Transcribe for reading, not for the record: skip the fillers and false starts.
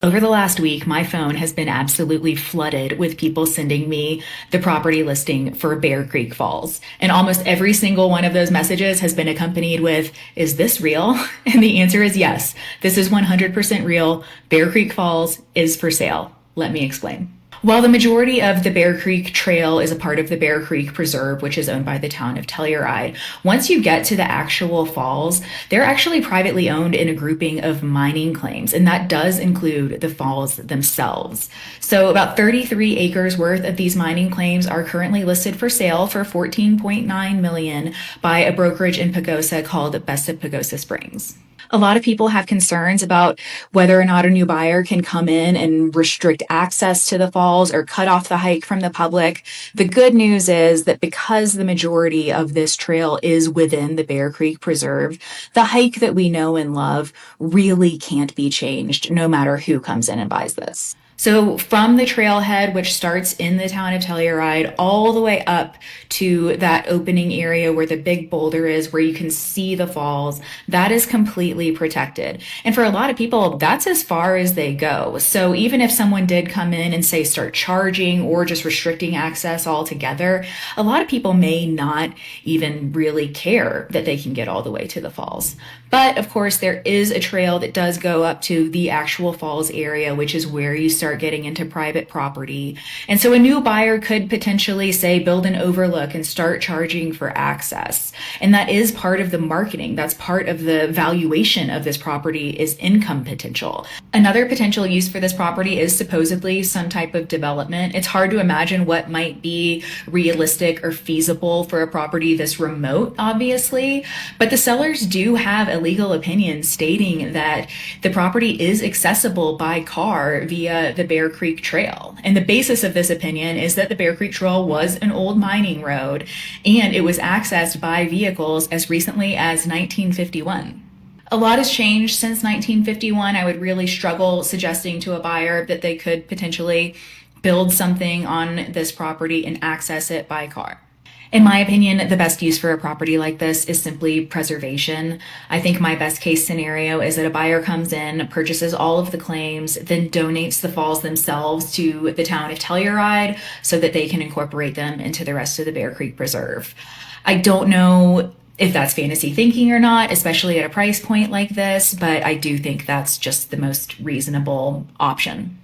Over the last week, my phone has been absolutely flooded with people sending me the property listing for Bear Creek Falls. And almost every single one of those messages has been accompanied with, "Is this real?" And the answer is yes. This is 100% real. Bear Creek Falls is for sale. Let me explain. While the majority of the Bear Creek Trail is a part of the Bear Creek Preserve, which is owned by the town of Telluride, once you get to the actual falls, they're actually privately owned in a grouping of mining claims, and that does include the falls themselves. So about 33 acres worth of these mining claims are currently listed for sale for $14.9 million by a brokerage in Pagosa called Best of Pagosa Springs. A lot of people have concerns about whether or not a new buyer can come in and restrict access to the falls or cut off the hike from the public. The good news is that because the majority of this trail is within the Bear Creek Preserve, the hike that we know and love really can't be changed no matter who comes in and buys this. So from the trailhead, which starts in the town of Telluride, all the way up to that opening area where the big boulder is, where you can see the falls, that is completely protected. And for a lot of people, that's as far as they go. So even if someone did come in and say start charging or just restricting access altogether, a lot of people may not even really care that they can get all the way to the falls. But of course, there is a trail that does go up to the actual falls area, which is where you start getting into private property. And so a new buyer could potentially say build an overlook and start charging for access. And that is part of the marketing. That's part of the valuation of this property is income potential. Another potential use for this property is supposedly some type of development. It's hard to imagine what might be realistic or feasible for a property this remote, obviously, but the sellers do have a legal opinion stating that the property is accessible by car via the Bear Creek Trail. And the basis of this opinion is that the Bear Creek Trail was an old mining road and it was accessed by vehicles as recently as 1951. A lot has changed since 1951. I would really struggle suggesting to a buyer that they could potentially build something on this property and access it by car. In my opinion, the best use for a property like this is simply preservation. I think my best case scenario is that a buyer comes in, purchases all of the claims, then donates the falls themselves to the town of Telluride so that they can incorporate them into the rest of the Bear Creek Preserve. I don't know if that's fantasy thinking or not, especially at a price point like this, but I do think that's just the most reasonable option.